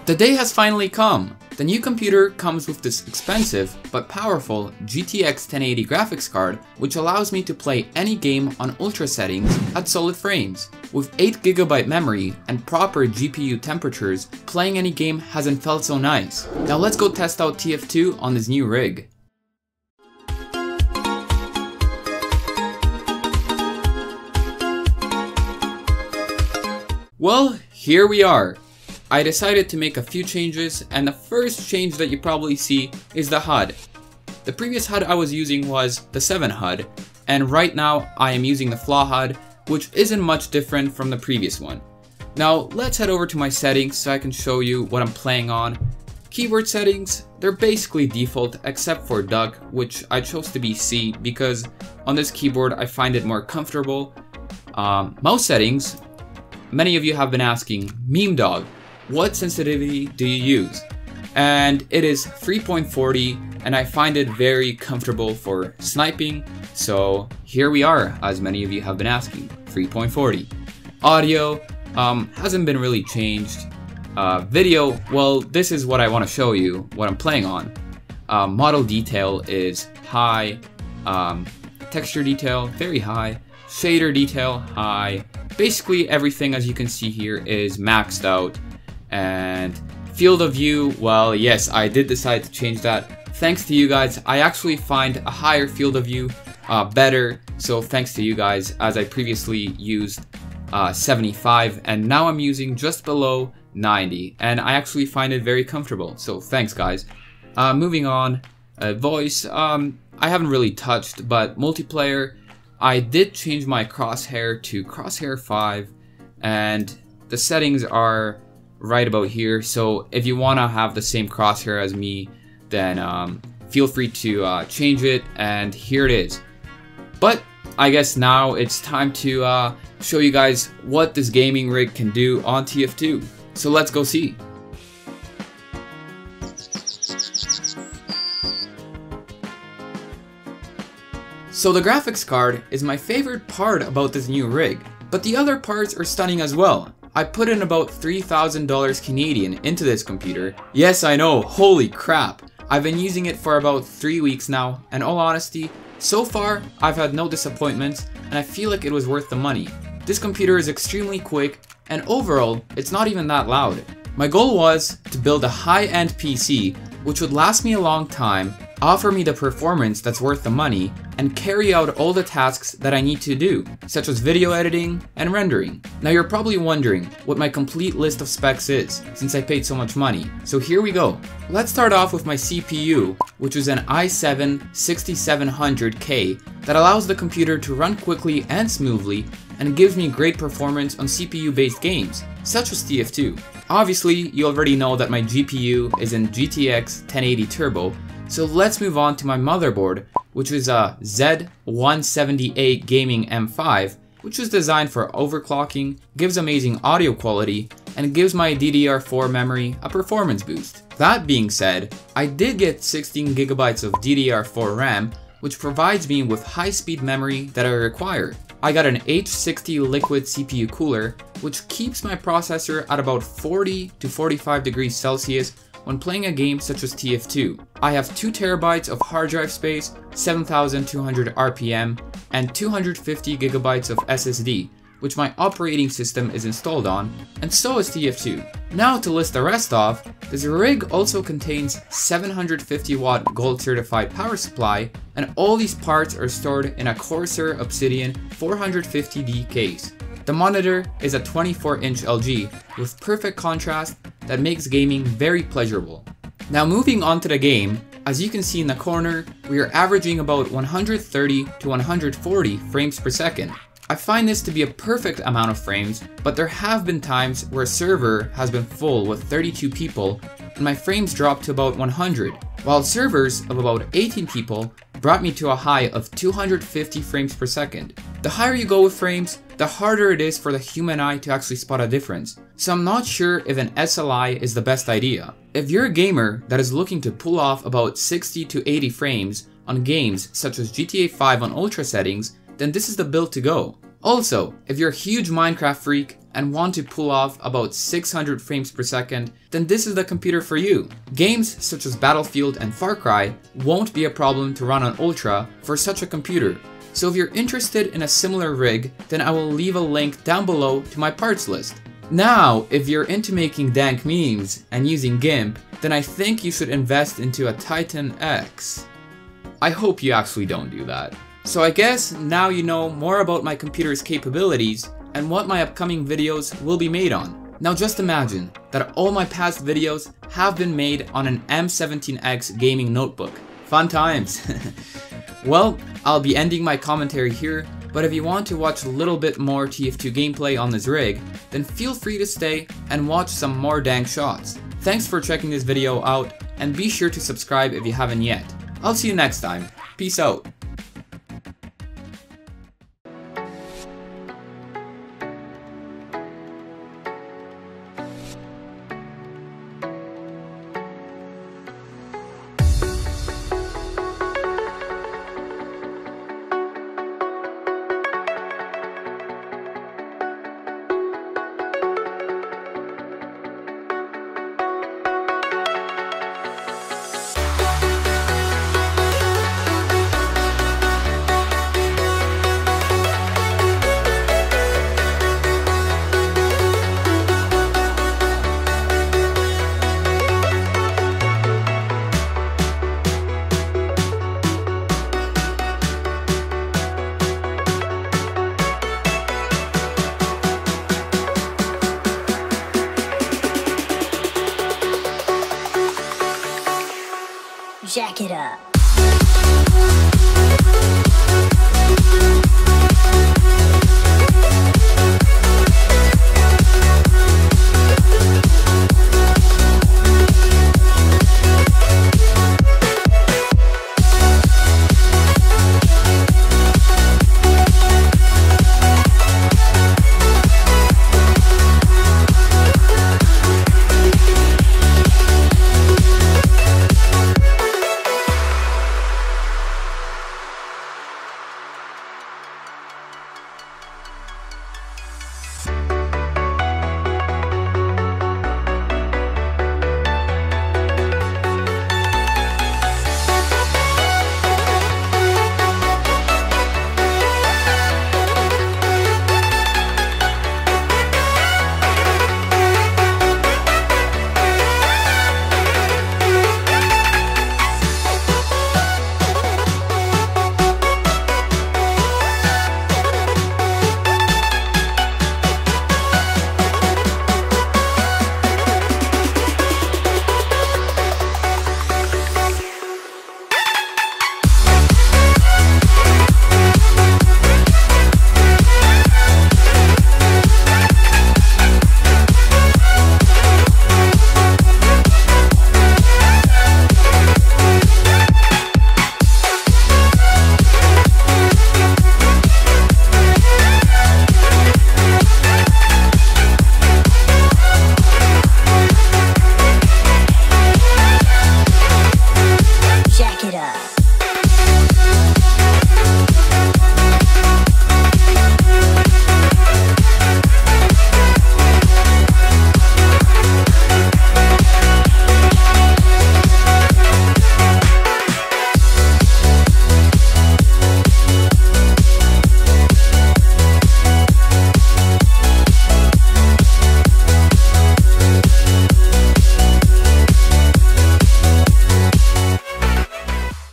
The day has finally come! The new computer comes with this expensive but powerful GTX 1080 graphics card, which allows me to play any game on ultra settings at solid frames. With 8GB memory and proper GPU temperatures, playing any game hasn't felt so nice. Now let's go test out TF2 on this new rig. Well, here we are. I decided to make a few changes, and the first change that you probably see is the HUD. The previous HUD I was using was the 7 HUD, and right now I am using the Flaw HUD, which isn't much different from the previous one. Now let's head over to my settings so I can show you what I'm playing on. Keyboard settings, they're basically default except for Duck, which I chose to be C because on this keyboard I find it more comfortable. Mouse settings, many of you have been asking, Meme Dog, what sensitivity do you use? And it is 3.40 and I find it very comfortable for sniping, so here we are, as many of you have been asking, 3.40. Audio hasn't been really changed. Video, well, this is what I want to show you, what I'm playing on. Model detail is high, texture detail very high, shader detail high. Basically everything, as you can see here, is maxed out. And field of view, well, yes, I did decide to change that. Thanks to you guys, I actually find a higher field of view better. So thanks to you guys, as I previously used 75 and now I'm using just below 90 and I actually find it very comfortable. So thanks guys. Moving on, voice, I haven't really touched, but multiplayer, I did change my crosshair to crosshair 5 and the settings are right about here, so if you want to have the same crosshair as me, then feel free to change it, and here it is. But I guess now it's time to show you guys what this gaming rig can do on TF2, so let's go see. So the graphics card is my favorite part about this new rig, but the other parts are stunning as well. I put in about $3,000 Canadian into this computer. Yes, I know, holy crap. I've been using it for about 3 weeks now, and all honesty, so far I've had no disappointments and I feel like it was worth the money. This computer is extremely quick and overall, it's not even that loud. My goal was to build a high-end PC which would last me a long time, offer me the performance that's worth the money, and carry out all the tasks that I need to do, such as video editing and rendering. Now you're probably wondering what my complete list of specs is, since I paid so much money. So here we go. Let's start off with my CPU, which is an i7-6700K that allows the computer to run quickly and smoothly, and gives me great performance on CPU-based games, such as TF2. Obviously, you already know that my GPU is in GTX 1080 Turbo, so let's move on to my motherboard, which is a Z178 Gaming M5, which is designed for overclocking, gives amazing audio quality, and gives my DDR4 memory a performance boost. That being said, I did get 16GB of DDR4 RAM, which provides me with high-speed memory that I require. I got an H60 liquid CPU cooler, which keeps my processor at about 40 to 45 degrees Celsius when playing a game such as TF2. I have 2TB of hard drive space, 7200 RPM, and 250GB of SSD, which my operating system is installed on, and so is TF2. Now to list the rest off, this rig also contains 750 watt gold certified power supply, and all these parts are stored in a Corsair Obsidian 450D case. The monitor is a 24-inch LG with perfect contrast that makes gaming very pleasurable. Now moving on to the game, as you can see in the corner, we are averaging about 130 to 140 frames per second. I find this to be a perfect amount of frames, but there have been times where a server has been full with 32 people and my frames dropped to about 100, while servers of about 18 people brought me to a high of 250 frames per second. The higher you go with frames, the harder it is for the human eye to actually spot a difference, so I'm not sure if an SLI is the best idea. If you're a gamer that is looking to pull off about 60 to 80 frames on games such as GTA 5 on ultra settings, then this is the build to go. Also, if you're a huge Minecraft freak and want to pull off about 600 frames per second, then this is the computer for you. Games such as Battlefield and Far Cry won't be a problem to run on Ultra for such a computer. So if you're interested in a similar rig, then I will leave a link down below to my parts list. Now, if you're into making dank memes and using GIMP, then I think you should invest into a Titan X. I hope you actually don't do that. So I guess now you know more about my computer's capabilities and what my upcoming videos will be made on. Now just imagine that all my past videos have been made on an M17X gaming notebook. Fun times! Well, I'll be ending my commentary here, but if you want to watch a little bit more TF2 gameplay on this rig, then feel free to stay and watch some more dank shots. Thanks for checking this video out, and be sure to subscribe if you haven't yet. I'll see you next time. Peace out. Jack it up.